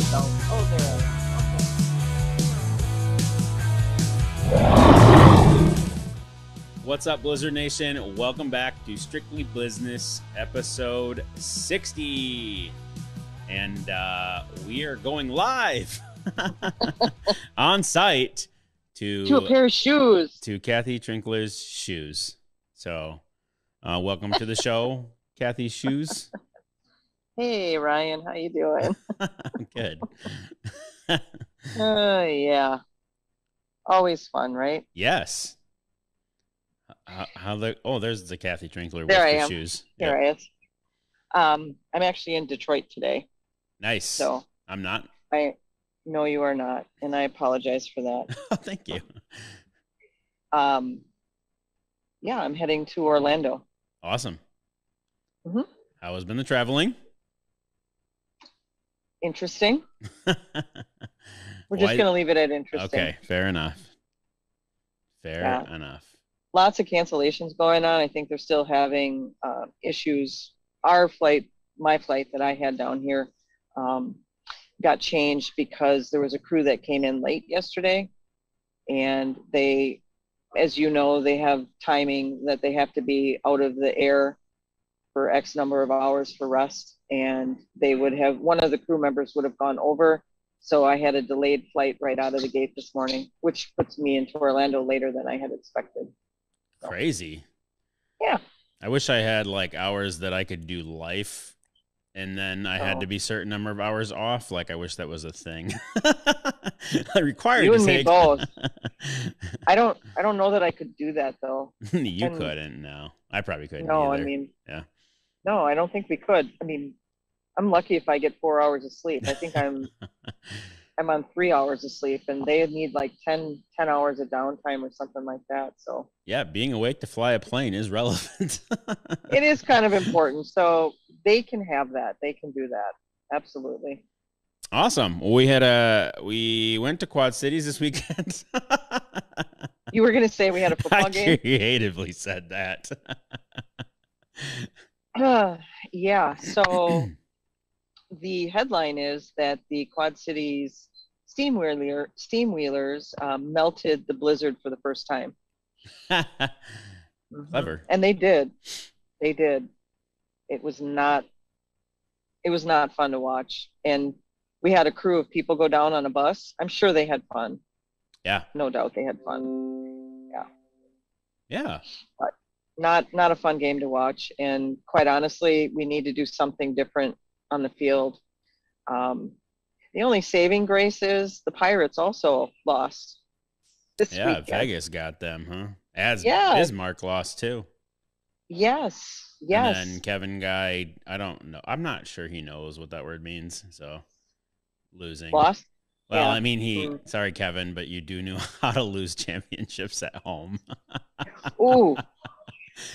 So, oh, What's up, Blizzard Nation? Welcome back to Strictly Blizzness, episode 60. And we are going live on site to a pair of shoes. To Kathy Trinkler's shoes. So, welcome to the show, Kathy's shoes. Hey, Ryan, how you doing? Good. Yeah. Always fun, right? Yes. There's the Kathy Trinkler There with I the am. shoes. Here Yep. I is. I'm actually in Detroit today. Nice. So I'm not. I know you are not, and I apologize for that. Thank you. Yeah, I'm heading to Orlando. Awesome. Mm-hmm. How has been the traveling? Interesting. We're just going to leave it at interesting. Okay, fair enough. Fair enough. Lots of cancellations going on. I think they're still having issues. Our flight, my flight that I had down here, got changed because there was a crew that came in late yesterday. And they, as you know, they have timing that they have to be out of the air for X number of hours for rest. And they would have, one of the crew members would have gone over. So I had a delayed flight right out of the gate this morning, which puts me into Orlando later than I had expected. So. Crazy. Yeah. I wish I had like hours that I could do life and then I had to be certain number of hours off. Like I wish that was a thing. I required you to and say me both. I don't know that I could do that though. You couldn't, no. I probably couldn't. No, either. I mean, yeah. No, I don't think we could. I mean, I'm lucky if I get 4 hours of sleep. I think I'm on 3 hours of sleep, and they need like 10 hours of downtime or something like that. So yeah, being awake to fly a plane is relevant. It is kind of important. So they can have that. They can do that. Absolutely. Awesome. We went to Quad Cities this weekend. You were going to say we had a football game? I creatively said that. Yeah. So the headline is that the Quad Cities steam wheelers melted the blizzard for the first time. Clever. And they did. They did. It was not fun to watch. And we had a crew of people go down on a bus. I'm sure they had fun. Yeah. No doubt they had fun. Yeah. Yeah. But not a fun game to watch. And quite honestly, we need to do something different on the field. The only saving grace is the Pirates also lost this weekend. Vegas got them, huh? As Bismarck lost too. Yes. And then Kevin Guy, I don't know. I'm not sure he knows what that word means. So losing. Lost? Well, yeah. I mean, sorry, Kevin, but you do know how to lose championships at home. Ooh.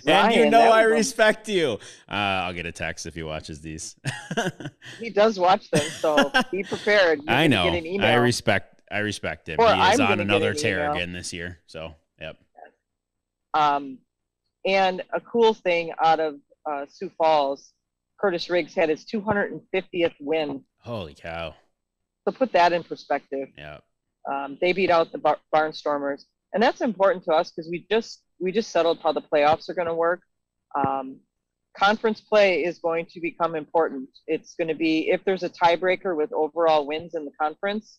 And Ryan, I respect you. I'll get a text if he watches these. He does watch them, so be prepared. I know. Get an email. I respect him. Or he is on another tear again this year. So, yep. And a cool thing out of Sioux Falls, Curtis Riggs had his 250th win. Holy cow. So put that in perspective. Yeah. They beat out the Barnstormers. And that's important to us because we just settled how the playoffs are going to work. Conference play is going to become important. It's going to be, if there's a tiebreaker with overall wins in the conference,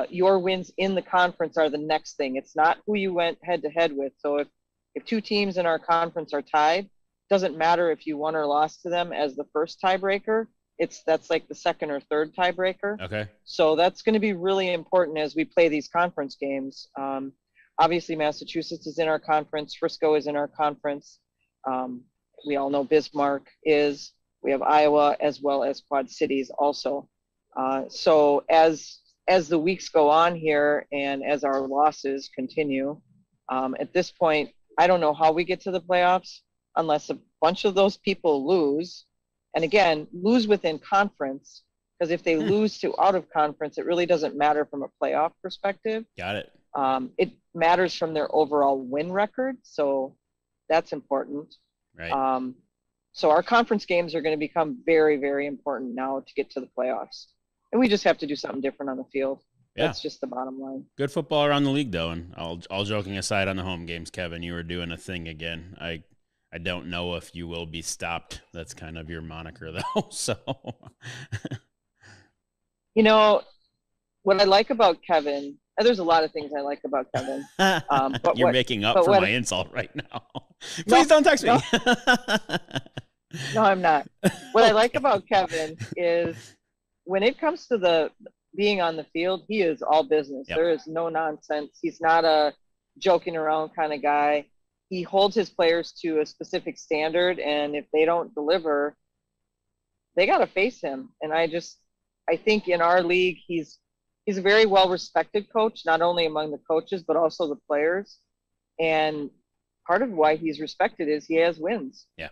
your wins in the conference are the next thing. It's not who you went head to head with. So if two teams in our conference are tied, doesn't matter if you won or lost to them as the first tiebreaker. That's like the second or third tiebreaker. Okay. So that's going to be really important as we play these conference games. Obviously, Massachusetts is in our conference. Frisco is in our conference. We all know Bismarck is. We have Iowa as well as Quad Cities also. So as the weeks go on here and as our losses continue, at this point, I don't know how we get to the playoffs unless a bunch of those people lose. And again, lose within conference, because if they lose to out of conference, it really doesn't matter from a playoff perspective. Got it. It matters from their overall win record, so that's important. Right. So our conference games are going to become very, very important now to get to the playoffs. And we just have to do something different on the field. Yeah. That's just the bottom line. Good football around the league, though. And all joking aside on the home games, Kevin, you were doing a thing again. I don't know if you will be stopped. That's kind of your moniker, though. So, You know, what I like about Kevin, there's a lot of things I like about Kevin. But you're making up for my insult right now. Please don't text me. No, I'm not. What I like about Kevin is when it comes to the being on the field, he is all business. Yep. There is no nonsense. He's not a joking around kind of guy. He holds his players to a specific standard, and if they don't deliver, they got to face him. And I think in our league, he's a very well respected coach, not only among the coaches but also the players. And part of why he's respected is he has wins. Yeah.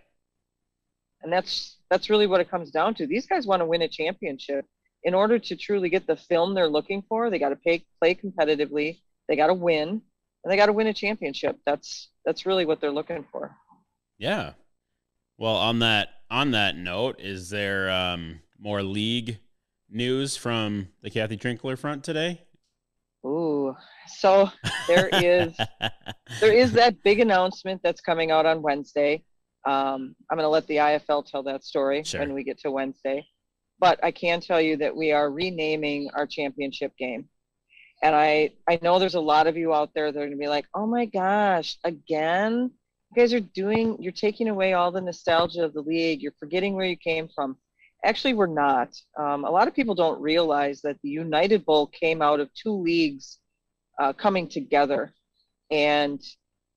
And that's really what it comes down to. These guys want to win a championship. In order to truly get the film they're looking for, they got to play competitively. They got to win, and they got to win a championship. That's really what they're looking for. Yeah. Well, on that note, is there more league news from the Kathy Trinkler front today? Ooh, so there is that big announcement that's coming out on Wednesday. I'm going to let the IFL tell that story when we get to Wednesday. But I can tell you that we are renaming our championship game. And I know there's a lot of you out there that are going to be like, oh my gosh, again? You guys you're taking away all the nostalgia of the league. You're forgetting where you came from. Actually, we're not. A lot of people don't realize that the United Bowl came out of two leagues coming together. And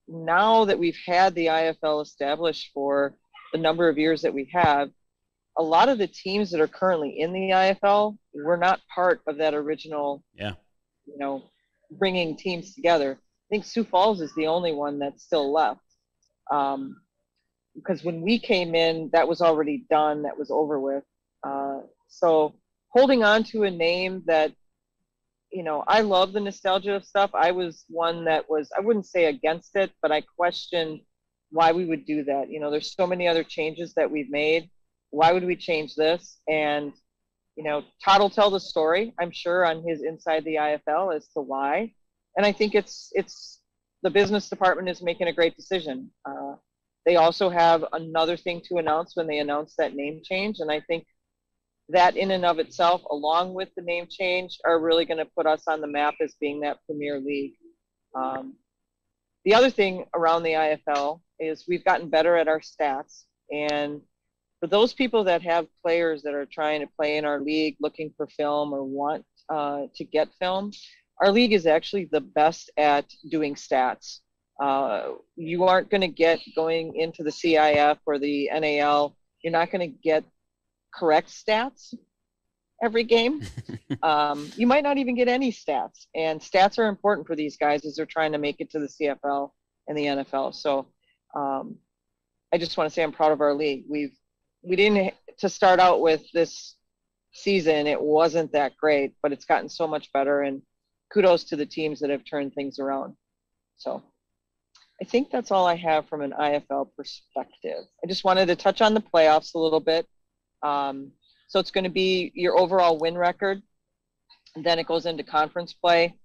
now that we've had the IFL established for the number of years that we have, a lot of the teams that are currently in the IFL were not part of that original, bringing teams together. I think Sioux Falls is the only one that's still left. Because when we came in, that was already done, that was over with. So holding on to a name that, I love the nostalgia of stuff. I was one that I wouldn't say against it, but I questioned why we would do that. There's so many other changes that we've made. Why would we change this? And, Todd will tell the story, I'm sure, on his Inside the IFL as to why. And I think it's the business department is making a great decision. They also have another thing to announce when they announce that name change. And I think that in and of itself, along with the name change, are really going to put us on the map as being that premier league. The other thing around the IFL is we've gotten better at our stats. And for those people that have players that are trying to play in our league, looking for film or want to get film, our league is actually the best at doing stats. You aren't going to get going into the CIF or the NAL. You're not going to get correct stats every game. You might not even get any stats. And stats are important for these guys as they're trying to make it to the CFL and the NFL. So I just want to say I'm proud of our league. We didn't, to start out with this season, it wasn't that great, but it's gotten so much better, and kudos to the teams that have turned things around. So I think that's all I have from an IFL perspective. I just wanted to touch on the playoffs a little bit. So it's going to be your overall win record, and then it goes into conference play.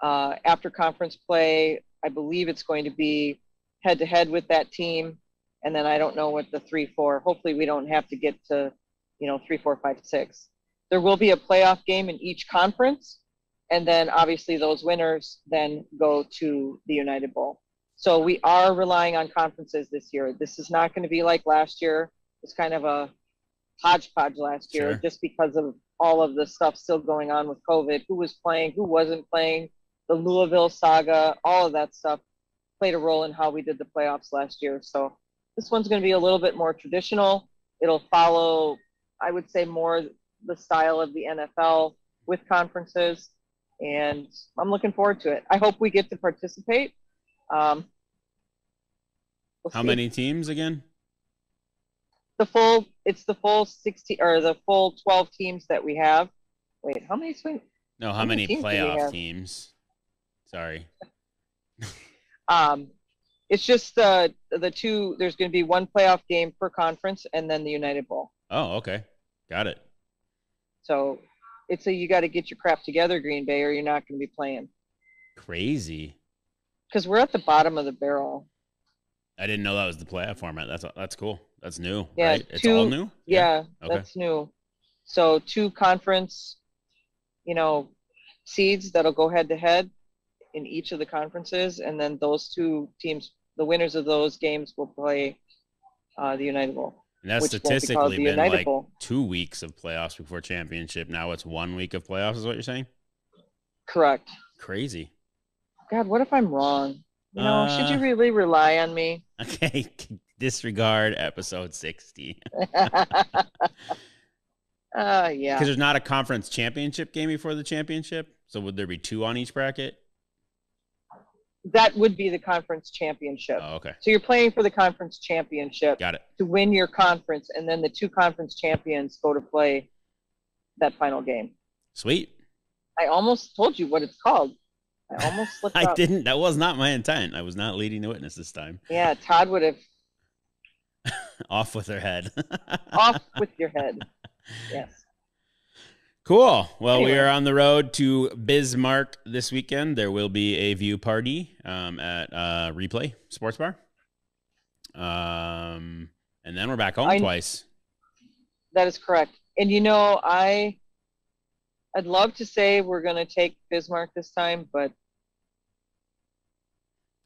After conference play, I believe it's going to be head-to-head with that team. And then I don't know what the 3-4. Hopefully we don't have to get to, 3, 4, 5, 6. There will be a playoff game in each conference. And then obviously those winners then go to the United Bowl. So we are relying on conferences this year. This is not going to be like last year. It's kind of a hodgepodge last year, just because of all of the stuff still going on with COVID, who was playing, who wasn't playing, the Louisville saga, all of that stuff played a role in how we did the playoffs last year. So this one's going to be a little bit more traditional. It'll follow, I would say, more the style of the NFL with conferences, and I'm looking forward to it. I hope we get to participate. How many teams again? It's the full 60 or the full 12 teams that we have. Wait, how many swing? No, how many playoff teams? Sorry. It's just the two. There's going to be one playoff game per conference, and then the United Bowl. Oh, okay, got it. So it's a you got to get your crap together, Green Bay, or you're not going to be playing. Crazy. Because we're at the bottom of the barrel. I didn't know that was the playoff format. That's cool. That's new, Yeah, right? It's all new? Yeah, okay. That's new. So 2 conference, seeds that'll go head to head in each of the conferences, and then those 2 teams, the winners of those games, will play the United Bowl. And that's which won't be called statistically the been United like Bowl. 2 weeks of playoffs before championship. Now it's 1 week of playoffs is what you're saying? Correct. Crazy. God, what if I'm wrong? Should you really rely on me? Okay, disregard episode 60. Yeah. Because there's not a conference championship game before the championship? So would there be 2 on each bracket? That would be the conference championship. Oh, okay. So you're playing for the conference championship. Got it. To win your conference, and then the 2 conference champions go to play that final game. Sweet. I almost told you what it's called. I almost slipped up. I didn't. That was not my intent. I was not leading the witness this time. Yeah, Todd would have. Off with her head. Off with your head. Yes. Cool. Well, Anyway. we are on the road to Bismarck this weekend. There will be a view party at Replay Sports Bar. And then we're back home twice. That is correct. And I'd love to say we're going to take Bismarck this time, but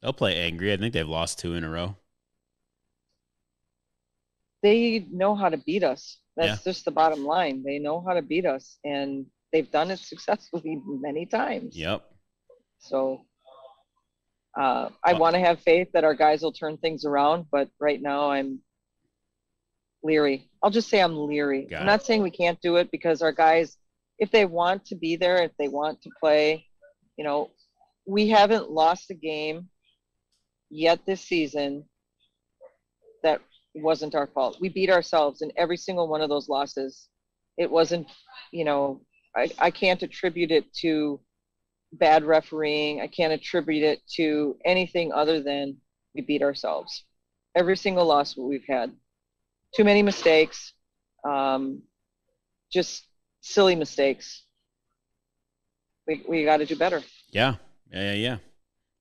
They'll play angry. I think they've lost 2 in a row. they know how to beat us. That's Yeah. just the bottom line. They know how to beat us, and they've done it successfully many times. Yep. So I want to have faith that our guys will turn things around, but right now I'm leery. I'll just say I'm leery. Got I'm it. not saying we can't do it, because our guys, if they want to be there, if they want to play, we haven't lost a game yet this season that wasn't our fault. We beat ourselves in every single one of those losses. It wasn't, I can't attribute it to bad refereeing. I can't attribute it to anything other than we beat ourselves. Every single loss we've had. Too many mistakes. Just silly mistakes. We got to do better. Yeah.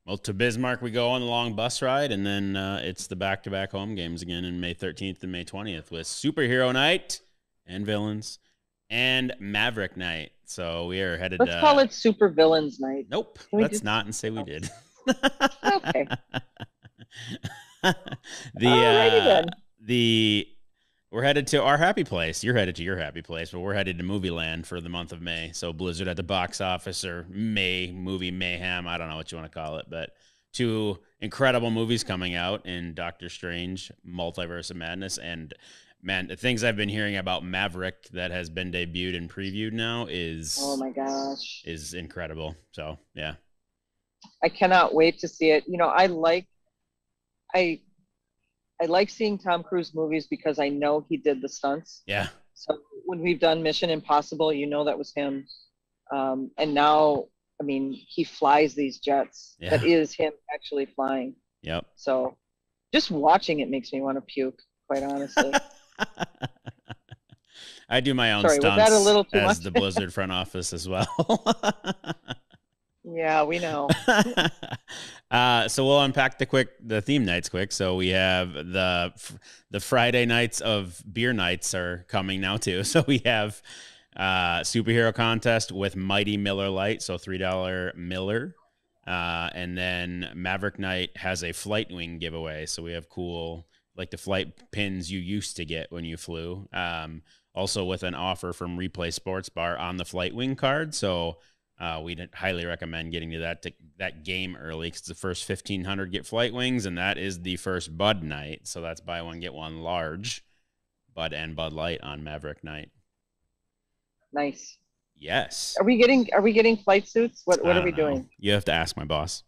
Well, to Bismarck we go on the long bus ride, and then it's the back-to-back home games again in May 13th and May 20th with Superhero Night and Villains and Maverick Night. So we are headed. Let's call it Super Villains Night. Nope, let's not and say we did. Okay. Alrighty then. We're headed to our happy place. You're headed to your happy place, but we're headed to Movie Land for the month of May. So Blizzard at the box office, or May movie mayhem. I don't know what you want to call it, but 2 incredible movies coming out in Doctor Strange, Multiverse of Madness, and man, the things I've been hearing about Maverick that has been debuted and previewed now is, oh my gosh, is incredible. So yeah, I cannot wait to see it. I like seeing Tom Cruise movies because I know he did the stunts. Yeah. So when we've done Mission Impossible, that was him. And now, he flies these jets. Yeah. That is him actually flying. Yep. So just watching it makes me want to puke, quite honestly. I do my own Sorry, stunts was that a little too as much? the Blizzard front office as well. Yeah, we know. So we'll unpack the theme nights quick. So we have the Friday nights of beer nights are coming now too. So we have superhero contest with Mighty Miller Lite, so $3 Miller, and then Maverick Night has a flight wing giveaway. So we have cool, like the flight pins you used to get when you flew. Also with an offer from Replay Sports Bar on the flight wing card. So we'd highly recommend getting to that game early, because the first 1,500 get flight wings, and that is the first Bud Night. So that's buy one get one large Bud and Bud Light on Maverick Night. Nice. Yes. Are we getting flight suits? What are we doing? You have to ask my boss.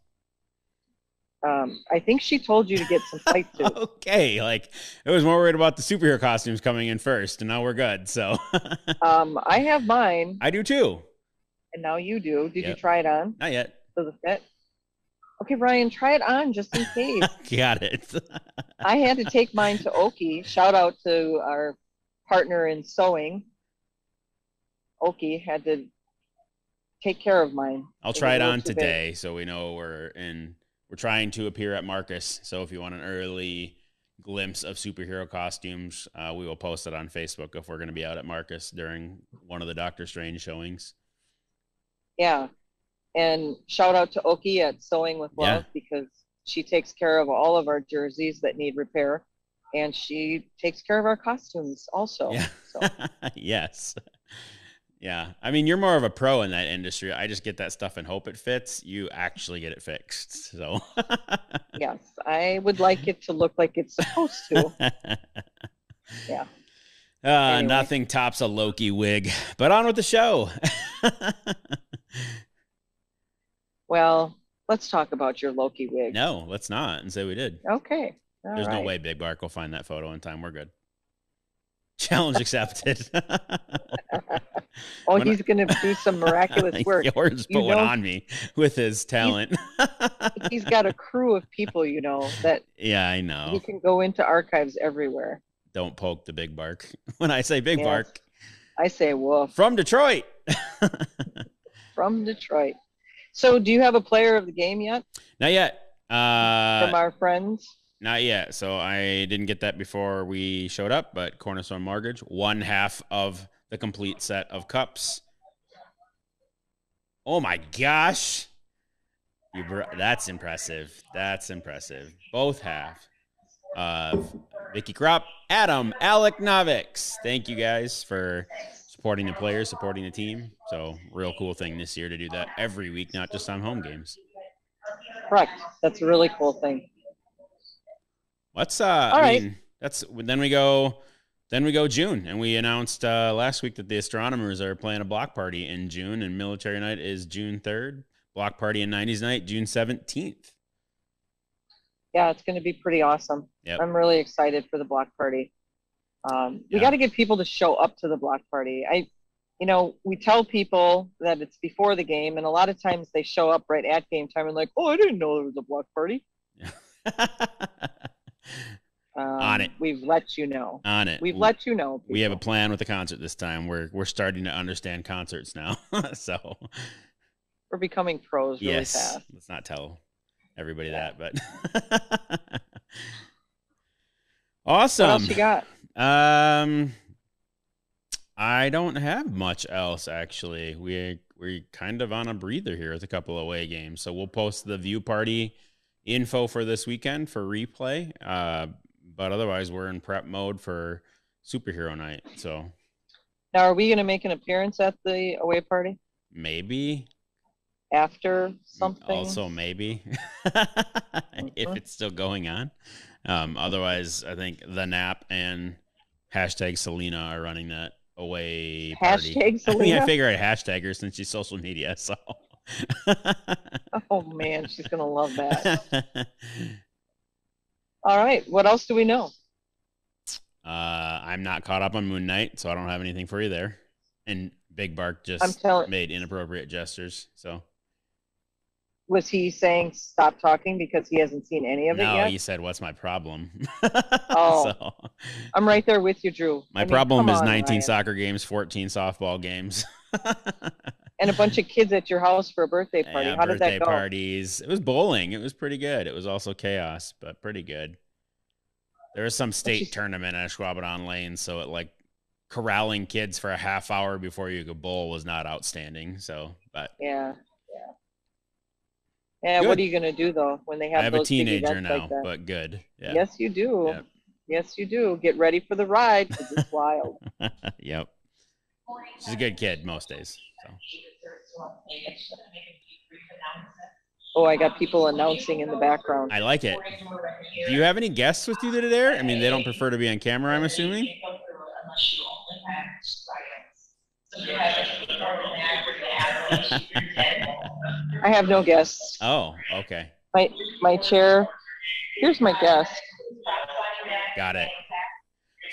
I think she told you to get some flight suits. Okay, like I was more worried about the superhero costumes coming in first, and now we're good. So I have mine. I do too. And now you do. Did Yep. you try it on? Not yet. Does it fit? Okay, Brian, try it on just in case. Got it. I had to take mine to Oki. Shout out to our partner in sewing. Okie had to take care of mine. I'll try it on today, so we know we're trying to appear at Marcus. So if you want an early glimpse of superhero costumes, we will post it on Facebook if we're going to be out at Marcus during one of the Doctor Strange showings. Yeah. And shout out to Okie at Sewing with Love, because she takes care of all of our jerseys that need repair, and she takes care of our costumes also. Yeah. So. Yes. Yeah. I mean, you're more of a pro in that industry. I just get that stuff and hope it fits. You actually get it fixed. So yes, I would like it to look like it's supposed to. Yeah. Anyway. Nothing tops a Loki wig, but on with the show. Well, let's talk about your Loki wig. No, let's not, and say we did. Okay. There's no way Big Bark will find that photo in time. We're good. Challenge accepted. He's going to do some miraculous work. Yours put one on me with his talent. He's got a crew of people, that. Yeah, I know. He can go into archives everywhere. Don't poke the Big Bark. When I say Big Bark, I say woof. From Detroit. From Detroit. So, do you have a player of the game yet? Not yet. From our friends? Not yet. So I didn't get that before we showed up, but Cornerstone Mortgage, 1/2 of the complete set of cups. Oh my gosh. That's impressive. That's impressive. Both half of Vicky Kropp, Adam, Alec Noviks. Thank you guys for supporting the players, supporting the team. So real cool thing this year to do that every week, not just on home games. Correct. That's a really cool thing. Let's then we go June, and we announced last week that the astronomers are playing a block party in June, and Military Night is June 3rd. Block party and 90s Night June 17th. Yeah, it's going to be pretty awesome. Yep. I'm really excited for the block party. We got to get people to show up to the block party. We tell people that it's before the game, and a lot of times they show up right at game time and like, oh, I didn't know there was a block party. On it. We've let you know. On it. We've let you know. People. We have a plan with the concert this time. We're starting to understand concerts now. So we're becoming pros really fast. Let's not tell everybody that, but awesome. What else you got? I don't have much else actually. We're kind of on a breather here with a couple away games. So we'll post the view party info for this weekend for replay. But otherwise we're in prep mode for superhero night. So now are we going to make an appearance at the away party? Maybe. After something? Also maybe. If it's still going on. Otherwise I think the Nap and #Selena are running that away party. #Selena? I figure I'd hashtag her since she's social media, so oh man, she's gonna love that. All right, what else do we know? I'm not caught up on Moon Knight, so I don't have anything for you there. And Big Bark just made inappropriate gestures. So was he saying stop talking because he hasn't seen any of it yet? No, he said, "What's my problem?" Oh, so, I'm right there with you, Drew. My problem is 19 soccer games, 14 softball games. And a bunch of kids at your house for a birthday party. How did that go? Birthday parties. It was bowling. It was pretty good. It was also chaos, but pretty good. There was some state tournament at Schwabadan Lane, so it corralling kids for a half hour before you could bowl was not outstanding. So, but yeah. Good. What are you gonna do though when they have? I have those a teenager now, like that? But good. Yeah. Yes, you do. Yep. Yes, you do. Get ready for the ride because it's wild. Yep. She's a good kid most days. So. Oh, I got people announcing in the background. I like it. Do you have any guests with you today? I mean, they don't prefer to be on camera, I'm assuming? I have no guests. Oh, okay. My chair. Here's my guest. Got it.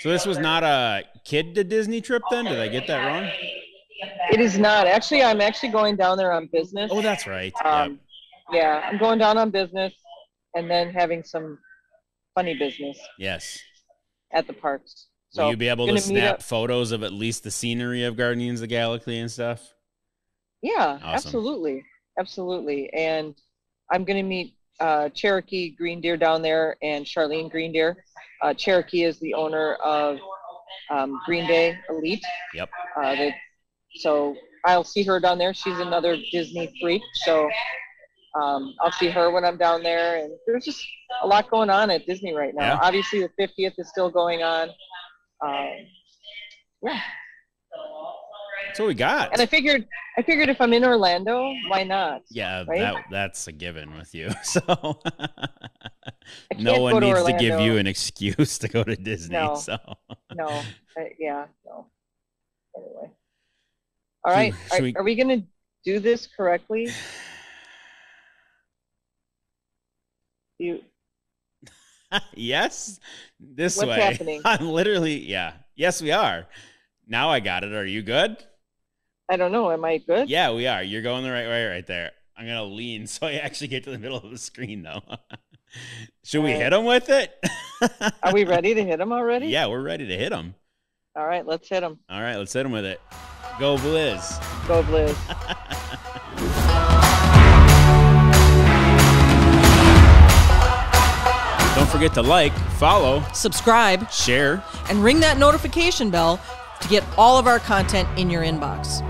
So this was not a kid to Disney trip then? Did I get that wrong? It is not. Actually, I'm actually going down there on business. Oh, that's right. Yep. Yeah, I'm going down on business and then having some funny business. Yes. At the parks. So will you be able to gonna meet snap up- photos of at least the scenery of Guardians of the Galaxy and stuff? Yeah, Awesome. absolutely. And I'm gonna meet Cherokee Green Deer down there and Charlene Green Deer. Cherokee is the owner of Green Day Elite. Yep. So I'll see her down there. She's another Disney freak. So I'll see her when I'm down there. And there's just a lot going on at Disney right now. Yeah. Obviously, the 50th is still going on. Yeah. That's what we got. And I figured if I'm in Orlando, why not? Yeah, right? that's a given with you. So can't no one go to needs to give Orlando. you an excuse to go to Disney. No. So No. No. Anyway. All right. Are we going to do this correctly? Yes, this What's way. happening? I'm literally, yeah. Yes, we are. Now I got it. Are you good? I don't know. Am I good? Yeah, we are. You're going the right way right there. I'm going to lean so I actually get to the middle of the screen, though. Should we hit him with it? Are we ready to hit him already? Yeah, we're ready to hit him. All right, let's hit him. All right, let's hit him with it. Go Blizz. Go Blizz. Don't forget to like, follow, subscribe, share, and ring that notification bell to get all of our content in your inbox.